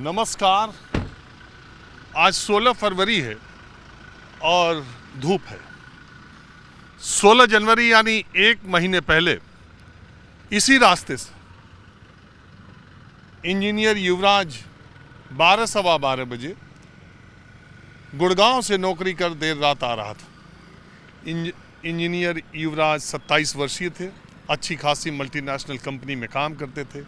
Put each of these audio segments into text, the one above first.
नमस्कार। आज 16 फरवरी है और धूप है। 16 जनवरी यानी एक महीने पहले इसी रास्ते से इंजीनियर युवराज 12:15 बजे गुड़गांव से नौकरी कर देर रात आ रहा था। इंजीनियर युवराज 27 वर्षीय थे, अच्छी खासी मल्टीनेशनल कंपनी में काम करते थे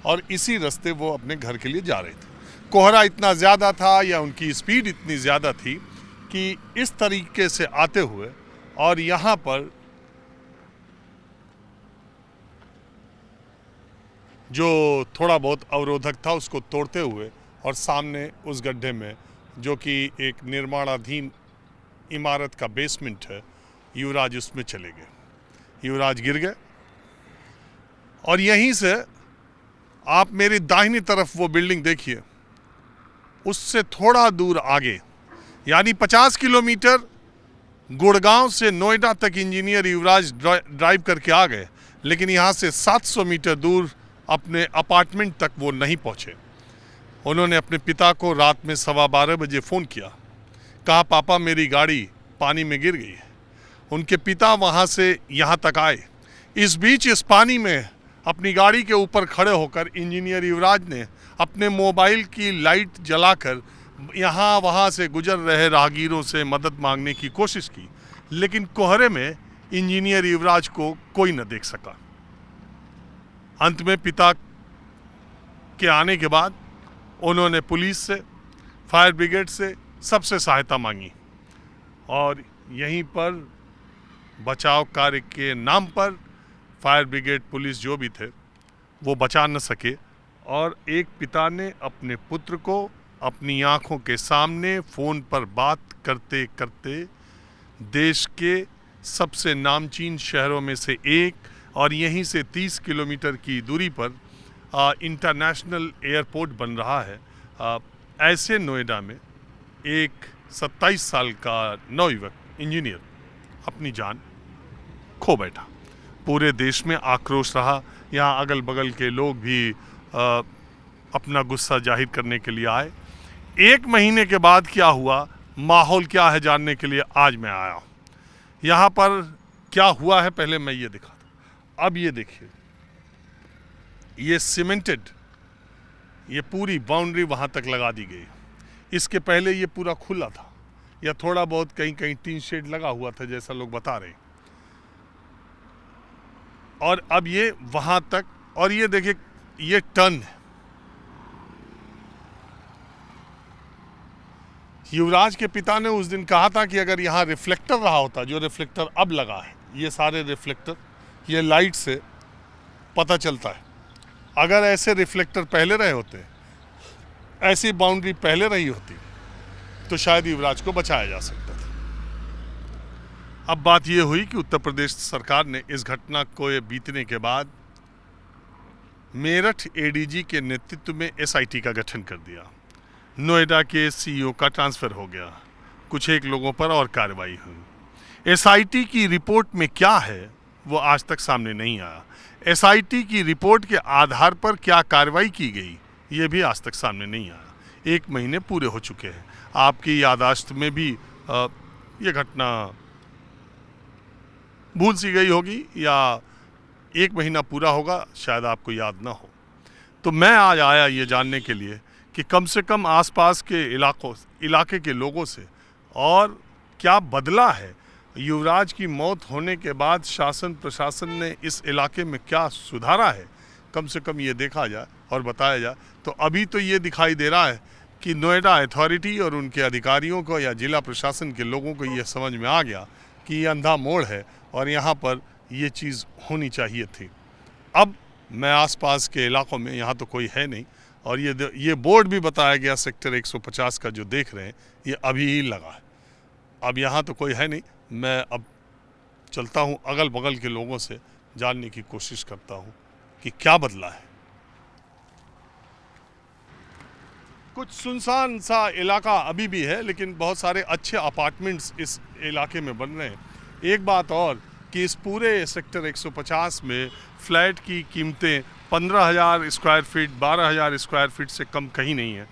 और इसी रास्ते वो अपने घर के लिए जा रहे थे। कोहरा इतना ज़्यादा था या उनकी स्पीड इतनी ज़्यादा थी कि इस तरीके से आते हुए और यहाँ पर जो थोड़ा बहुत अवरोधक था उसको तोड़ते हुए और सामने उस गड्ढे में, जो कि एक निर्माणाधीन इमारत का बेसमेंट है, युवराज उसमें चले गए। युवराज गिर गए और यहीं से आप मेरी दाहिनी तरफ वो बिल्डिंग देखिए, उससे थोड़ा दूर आगे यानी 50 किलोमीटर गुड़गांव से नोएडा तक इंजीनियर युवराज ड्राइव करके आ गए, लेकिन यहाँ से 700 मीटर दूर अपने अपार्टमेंट तक वो नहीं पहुँचे। उन्होंने अपने पिता को रात में 12:15 बजे फ़ोन किया, कहा पापा मेरी गाड़ी पानी में गिर गई है। उनके पिता वहाँ से यहाँ तक आए। इस बीच इस पानी में अपनी गाड़ी के ऊपर खड़े होकर इंजीनियर युवराज ने अपने मोबाइल की लाइट जलाकर यहाँ वहाँ से गुजर रहे राहगीरों से मदद मांगने की कोशिश की, लेकिन कोहरे में इंजीनियर युवराज को कोई न देख सका। अंत में पिता के आने के बाद उन्होंने पुलिस से, फायर ब्रिगेड से सबसे सहायता मांगी और यहीं पर बचाव कार्य के नाम पर फायर ब्रिगेड, पुलिस जो भी थे वो बचा न सके और एक पिता ने अपने पुत्र को अपनी आंखों के सामने फ़ोन पर बात करते करते देश के सबसे नामचीन शहरों में से एक और यहीं से 30 किलोमीटर की दूरी पर इंटरनेशनल एयरपोर्ट बन रहा है, ऐसे नोएडा में एक 27 साल का नवयुवक इंजीनियर अपनी जान खो बैठा। पूरे देश में आक्रोश रहा। यहाँ अगल बगल के लोग भी अपना गुस्सा जाहिर करने के लिए आए। एक महीने के बाद क्या हुआ, माहौल क्या है जानने के लिए आज मैं आया हूँ। यहाँ पर क्या हुआ है पहले मैं ये दिखाता हूँ। अब ये देखिए, ये सीमेंटेड, ये पूरी बाउंड्री वहाँ तक लगा दी गई। इसके पहले ये पूरा खुला था या थोड़ा बहुत कहीं कहीं टीन शेड लगा हुआ था जैसा लोग बता रहे हैं। और अब ये वहाँ तक, और ये देखिए ये टर्न है। युवराज के पिता ने उस दिन कहा था कि अगर यहाँ रिफ्लेक्टर रहा होता, जो रिफ्लेक्टर अब लगा है, ये सारे रिफ्लेक्टर, ये लाइट से पता चलता है। अगर ऐसे रिफ्लेक्टर पहले रहे होते, ऐसी बाउंड्री पहले रही होती, तो शायद युवराज को बचाया जा सकता था। अब बात यह हुई कि उत्तर प्रदेश सरकार ने इस घटना को बीतने के बाद मेरठ एडीजी के नेतृत्व में एसआईटी का गठन कर दिया। नोएडा के सीईओ का ट्रांसफ़र हो गया। कुछ एक लोगों पर और कार्रवाई हुई। एसआईटी की रिपोर्ट में क्या है वो आज तक सामने नहीं आया। एसआईटी की रिपोर्ट के आधार पर क्या कार्रवाई की गई ये भी आज तक सामने नहीं आया। 1 महीने पूरे हो चुके हैं। आपकी याददाश्त में भी ये घटना भूल सी गई होगी या 1 महीना पूरा होगा, शायद आपको याद ना हो। तो मैं आज आया ये जानने के लिए कि कम से कम आसपास के इलाके के लोगों से और क्या बदला है। युवराज की मौत होने के बाद शासन प्रशासन ने इस इलाके में क्या सुधारा है, कम से कम ये देखा जाए और बताया जाए। तो अभी तो ये दिखाई दे रहा है कि नोएडा अथॉरिटी और उनके अधिकारियों को या जिला प्रशासन के लोगों को ये समझ में आ गया कि ये अंधा मोड़ है और यहाँ पर ये चीज़ होनी चाहिए थी। अब मैं आसपास के इलाकों में, यहाँ तो कोई है नहीं, और ये बोर्ड भी बताया गया सेक्टर 150 का जो देख रहे हैं ये अभी ही लगा है। अब यहाँ तो कोई है नहीं। मैं अब चलता हूँ अगल बगल के लोगों से जानने की कोशिश करता हूँ कि क्या बदला है। कुछ सुनसान सा इलाका अभी भी है, लेकिन बहुत सारे अच्छे अपार्टमेंट्स इस इलाके में बन रहे हैं। एक बात और कि इस पूरे सेक्टर 150 में फ्लैट की कीमतें 15,000 स्क्वायर फीट, 12,000 स्क्वायर फीट से कम कहीं नहीं है।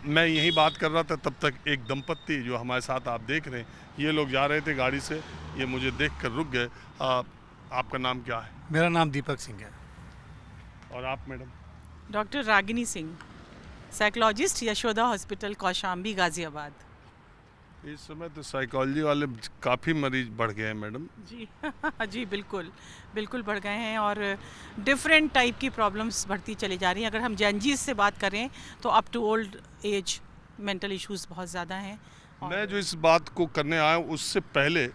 मैं यही बात कर रहा था, तब तक एक दंपत्ति जो हमारे साथ आप देख रहे हैं, ये लोग जा रहे थे गाड़ी से, ये मुझे देखकर रुक गए। आपका नाम क्या है? मेरा नाम दीपक सिंह है। और आप madam? Doctor Ragini Singh, psychologist, Yashoda hospital, Kaushambi, Ghaziabad. इस समय तो साइकोलॉजी वाले काफ़ी मरीज बढ़ गए हैं मैडम। जी जी बिल्कुल बिल्कुल बढ़ गए हैं, और डिफरेंट टाइप की प्रॉब्लम्स बढ़ती चली जा रही हैं। अगर हम जेनजीज से बात करें तो up to old age mental issues बहुत ज़्यादा हैं। मैं जो इस बात को करने आया हूँ उससे पहले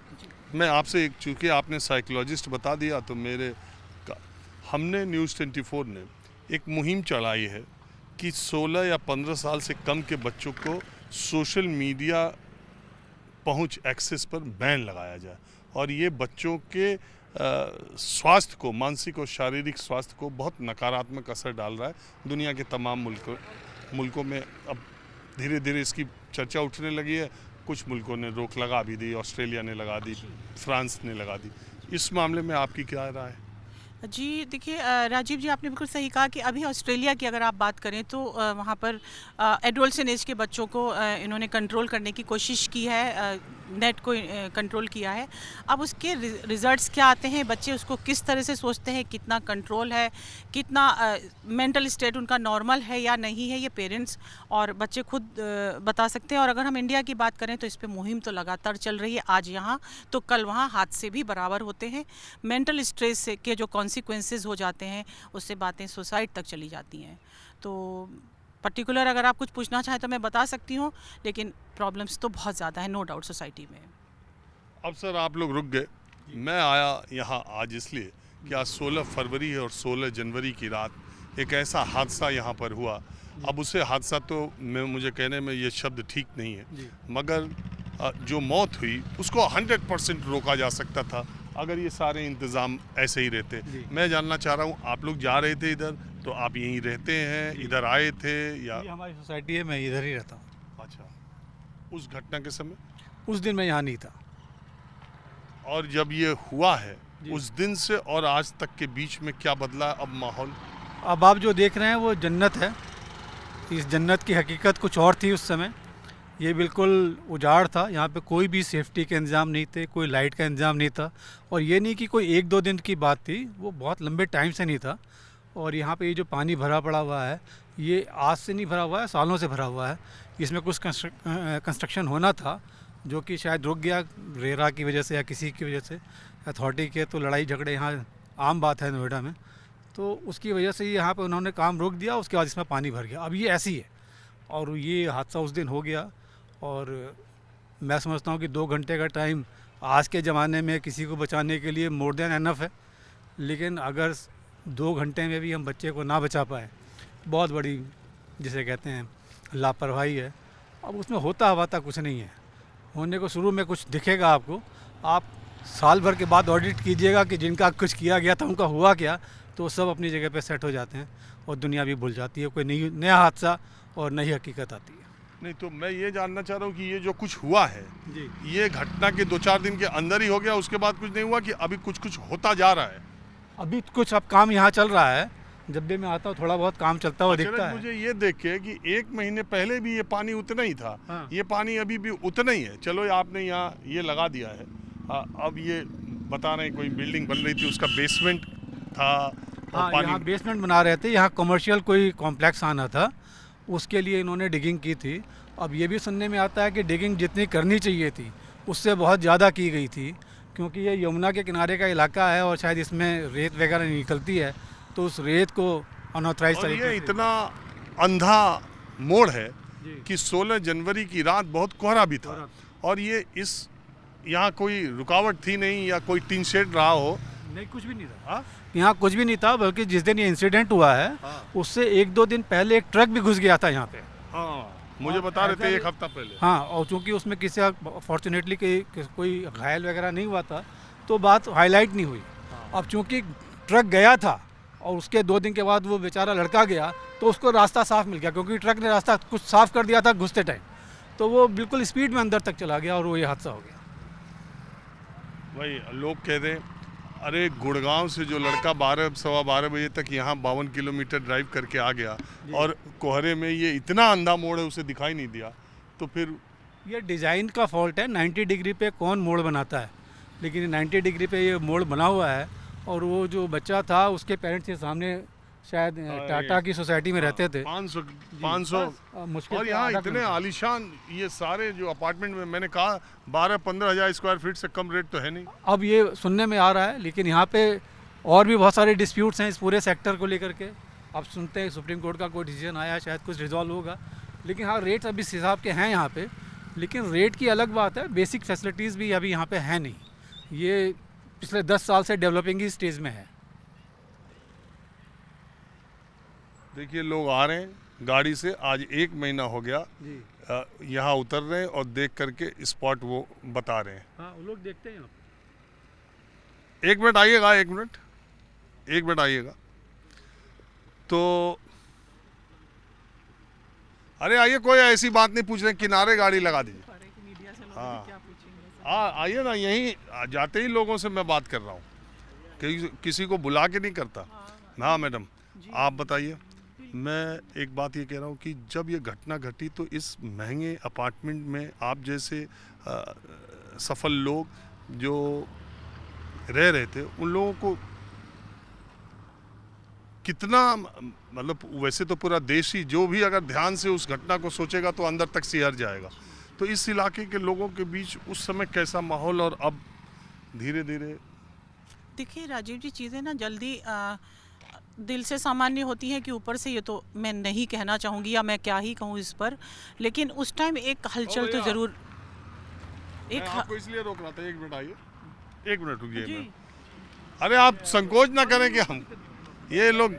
मैं आपसे, चूँकि आपने साइकोलॉजिस्ट बता दिया, तो हमने न्यूज़ 24 ने एक मुहिम चलाई है कि 16 या 15 साल से कम के बच्चों को सोशल मीडिया पहुंच, एक्सेस पर बैन लगाया जाए, और ये बच्चों के स्वास्थ्य को, मानसिक और शारीरिक स्वास्थ्य को बहुत नकारात्मक असर डाल रहा है। दुनिया के तमाम मुल्कों में अब धीरे धीरे इसकी चर्चा उठने लगी है। कुछ मुल्कों ने रोक लगा भी दी, ऑस्ट्रेलिया ने लगा दी, फ्रांस ने लगा दी। इस मामले में आपकी क्या राय है? जी देखिए राजीव जी, आपने बिल्कुल सही कहा कि अभी ऑस्ट्रेलिया की अगर आप बात करें तो वहाँ पर एडोलसेंट एज के बच्चों को इन्होंने कंट्रोल करने की कोशिश की है, नेट को कंट्रोल किया है। अब उसके रिजल्ट्स क्या आते हैं, बच्चे उसको किस तरह से सोचते हैं, कितना कंट्रोल है, कितना मेंटल स्टेट उनका नॉर्मल है या नहीं है, ये पेरेंट्स और बच्चे खुद बता सकते हैं। और अगर हम इंडिया की बात करें तो इस पर मुहिम तो लगातार चल रही है, आज यहाँ तो कल वहाँ, हादसे भी बराबर होते हैं। मेंटल स्ट्रेस के जो कॉन्सिक्वेंसेस हो जाते हैं, उससे बातें सुसाइड तक चली जाती हैं। तो पर्टिकुलर अगर आप कुछ पूछना चाहें तो मैं बता सकती हूँ, लेकिन प्रॉब्लम्स तो बहुत ज़्यादा है, नो डाउट, सोसाइटी में। अब सर आप लोग रुक गए, मैं आया यहाँ आज इसलिए कि आज 16 फरवरी है और 16 जनवरी की रात एक ऐसा हादसा यहाँ पर हुआ। अब उसे हादसा तो मुझे कहने में ये शब्द ठीक नहीं है, मगर जो मौत हुई उसको 100% रोका जा सकता था अगर ये सारे इंतज़ाम ऐसे ही रहते। मैं जानना चाह रहा हूँ, आप लोग जा रहे थे इधर, तो आप यहीं रहते हैं, इधर आए थे या? हमारी सोसाइटी है, मैं इधर ही रहता हूँ। अच्छा, उस घटना के समय? उस दिन मैं यहाँ नहीं था। और जब ये हुआ है, उस दिन से और आज तक के बीच में क्या बदला अब माहौल? अब आप जो देख रहे हैं वो जन्नत है। इस जन्नत की हकीकत कुछ और थी उस समय। ये बिल्कुल उजाड़ था, यहाँ पे कोई भी सेफ्टी के इंतज़ाम नहीं थे, कोई लाइट का इंतज़ाम नहीं था। और ये नहीं कि कोई 1-2 दिन की बात थी, वो बहुत लंबे टाइम से नहीं था। और यहाँ पे ये जो पानी भरा पड़ा हुआ है, ये आज से नहीं भरा हुआ है, सालों से भरा हुआ है। इसमें कुछ कंस्ट्रक्शन होना था जो कि शायद रुक गया रेरा की वजह से या किसी की वजह से, अथॉरिटी के। तो लड़ाई झगड़े यहाँ आम बात है नोएडा में, तो उसकी वजह से यहाँ पे उन्होंने काम रोक दिया। उसके बाद इसमें पानी भर गया। अब ये ऐसी है, और ये हादसा उस दिन हो गया। और मैं समझता हूँ कि 2 घंटे का टाइम आज के ज़माने में किसी को बचाने के लिए मोर देन एनफ है। लेकिन अगर 2 घंटे में भी हम बच्चे को ना बचा पाए, बहुत बड़ी जिसे कहते हैं लापरवाही है। अब उसमें होता हवाता कुछ नहीं है। होने को शुरू में कुछ दिखेगा आपको, आप साल भर के बाद ऑडिट कीजिएगा कि जिनका कुछ किया गया था उनका हुआ क्या, तो सब अपनी जगह पे सेट हो जाते हैं और दुनिया भी भूल जाती है। कोई नया हादसा और नई हकीकत आती है। नहीं, तो मैं ये जानना चाह रहा हूँ कि ये जो कुछ हुआ है जी, ये घटना के 2-4 दिन के अंदर ही हो गया, उसके बाद कुछ नहीं हुआ, कि अभी कुछ होता जा रहा है? अभी कुछ अब काम यहाँ चल रहा है। जब भी मैं आता हूँ थोड़ा बहुत काम चलता हुआ दिखता है। मुझे ये देख के कि 1 महीने पहले भी ये पानी उतना ही था। हाँ। ये पानी अभी भी उतना ही है। चलो आपने यहाँ ये लगा दिया है, अब ये बता रहे हैं कोई बिल्डिंग बन रही थी, उसका बेसमेंट था। हाँ, यहाँ बेसमेंट बना रहे थे, यहाँ कमर्शियल कोई कॉम्प्लेक्स आना था, उसके लिए इन्होंने डिगिंग की थी। अब ये भी सुनने में आता है कि डिगिंग जितनी करनी चाहिए थी उससे बहुत ज़्यादा की गई थी, क्योंकि ये यमुना के किनारे का इलाका है और शायद इसमें रेत वगैरह निकलती है, तो उस रेत को अनऑथराइज तरीके से। ये इतना अंधा मोड़ है कि 16 जनवरी की रात बहुत कोहरा भी था, और ये यहाँ कोई रुकावट थी नहीं, या कोई टीन शेड रहा हो? नहीं, कुछ भी नहीं था। यहाँ कुछ भी नहीं था, बल्कि जिस दिन ये इंसिडेंट हुआ है उससे 1-2 दिन पहले एक ट्रक भी घुस गया था यहाँ पे। हाँ, मुझे बता रहे थे 1 हफ्ता पहले। हाँ, और चूँकि उसमें किसी फॉर्चुनेटली कोई घायल वगैरह नहीं हुआ था, तो बात हाईलाइट नहीं हुई। अब चूँकि ट्रक गया था और उसके 2 दिन के बाद वो बेचारा लड़का गया, तो उसको रास्ता साफ मिल गया, क्योंकि ट्रक ने रास्ता कुछ साफ कर दिया था घुसते टाइम, तो वो बिल्कुल स्पीड में अंदर तक चला गया और वो ये हादसा हो गया। वही लोग कहते हैं, अरे गुड़गांव से जो लड़का 12 बजे तक यहाँ 52 किलोमीटर ड्राइव करके आ गया और कोहरे में ये इतना अंधा मोड़ है उसे दिखाई नहीं दिया, तो फिर ये डिज़ाइन का फॉल्ट है। 90 डिग्री पे कौन मोड़ बनाता है, लेकिन 90 डिग्री पे ये मोड़ बना हुआ है। और वो जो बच्चा था उसके पेरेंट्स के सामने शायद टाटा की सोसाइटी में रहते थे। 500 मुश्किल और से यहाँ आधा इतने किलोमीटर। आलीशान ये सारे जो अपार्टमेंट में, मैंने कहा 12-15 हज़ार स्क्वायर फीट से कम रेट तो है नहीं। अब ये सुनने में आ रहा है, लेकिन यहाँ पे और भी बहुत सारे डिस्प्यूट्स हैं इस पूरे सेक्टर को लेकर के। अब सुनते हैं सुप्रीम कोर्ट का कोई डिसीजन आया, शायद कुछ रिजॉल्व होगा। लेकिन हाँ, रेट्स अभी इस हिसाब के हैं यहाँ पे, लेकिन रेट की अलग बात है, बेसिक फैसिलिटीज़ भी अभी यहाँ पे है नहीं। ये पिछले 10 साल से डेवलपिंग ही स्टेज में है। देखिए लोग आ रहे हैं गाड़ी से, आज 1 महीना हो गया जी यहाँ उतर रहे हैं और देख करके स्पॉट वो बता रहे हैं। हाँ, वो लोग देखते हैं यहाँ पे। 1 मिनट आइएगा, 1 मिनट आइएगा। तो अरे आइए, कोई ऐसी बात नहीं पूछ रहे, किनारे गाड़ी लगा दीजिए। हाँ आइए ना, यहीं जाते ही लोगों से मैं बात कर रहा हूँ, किसी को बुला के नहीं करता। हाँ मैडम, आप बताइए। मैं एक बात ये कह रहा हूँ कि जब ये घटना घटी तो इस महंगे अपार्टमेंट में आप जैसे सफल लोग जो रह रहे थे, उन लोगों को कितना, मतलब वैसे तो पूरा देश ही जो भी अगर ध्यान से उस घटना को सोचेगा तो अंदर तक सिहर जाएगा। तो इस इलाके के लोगों के बीच उस समय कैसा माहौल, और अब धीरे धीरे। देखिए राजीव जी, चीज़ें ना जल्दी दिल से सामान्य होती हैं कि ऊपर से, ये तो मैं नहीं कहना चाहूँगी या मैं क्या ही कहूँ इस पर, लेकिन उस टाइम एक हलचल तो ज़रूर मैं आपको इसलिए रोक रहा था। 1 मिनट आइए, 1 मिनट रुकिए। अरे आप संकोच ना करें कि हम, ये लोग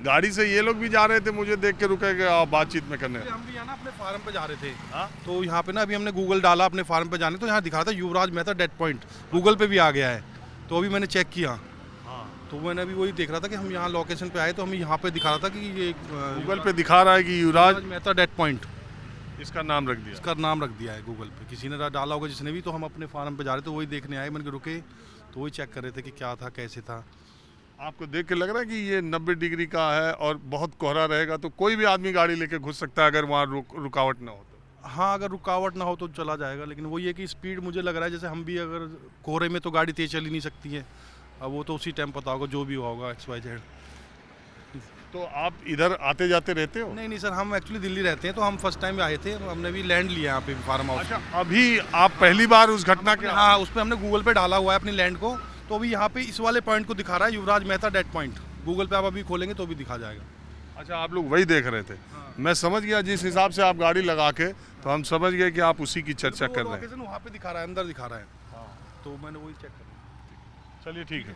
गाड़ी से ये लोग भी जा रहे थे, मुझे देख के रुके गए आप बातचीत में करने। हम भी यहाँ ना अपने फार्म पे जा रहे थे। तो यहाँ पे ना अभी हमने गूगल डाला अपने फार्म पे जाने, तो यहाँ दिखा था युवराज मेहता डेड पॉइंट, गूगल पे भी आ गया है। तो अभी मैंने चेक किया, तो मैंने अभी वही देख रहा था कि हम यहाँ लोकेशन पे आए तो हमें यहाँ पे दिखा रहा था कि ये गूगल पे दिखा रहा है कि युवराज मेहता डेड पॉइंट, इसका नाम रख दिया। इसका नाम रख दिया है गूगल पे, किसी ने डाला होगा जिसने भी। तो हम अपने फार्म पे जा रहे थे, वही देखने आए, मैंने कहा रुके, तो वही चेक कर रहे थे कि क्या था, कैसे था। आपको देख के लग रहा है कि ये 90 डिग्री का है और बहुत कोहरा रहेगा, तो कोई भी आदमी गाड़ी लेके घुस सकता है अगर वहाँ रुकावट ना हो तो। हाँ, अगर रुकावट ना हो तो चला जाएगा, लेकिन वो ये कि स्पीड मुझे लग रहा है जैसे हम भी अगर कोहरे में तो गाड़ी तेज चल ही नहीं सकती है। अब वो तो उसी टाइम पता होगा जो भी होगा XYZ। तो आप इधर आते जाते रहते हो? नहीं सर, हम एक्चुअली दिल्ली रहते हैं, तो हम फर्स्ट टाइम आए थे, हमने भी लैंड लिया यहाँ पे फार्म हाउस। अच्छा, अभी आप पहली बार उस घटना के? हाँ, उस पर हमने गूगल पे डाला हुआ है अपनी लैंड को, तो अभी यहाँ पे इस वाले पॉइंट को दिखा रहा है युवराज मेहता डेड पॉइंट। गूगल पे आप अभी खोलेंगे तो भी दिखा जाएगा। अच्छा, आप लोग वही देख रहे थे? हाँ। मैं समझ गया, जिस हिसाब से आप गाड़ी लगा के, तो हम समझ गए कि आप उसी की चर्चा कर रहे हैं। वहाँ पे दिखा रहा है, अंदर दिखा रहा है। हाँ, तो मैंने वही चेक कर लिया। चलिए ठीक है।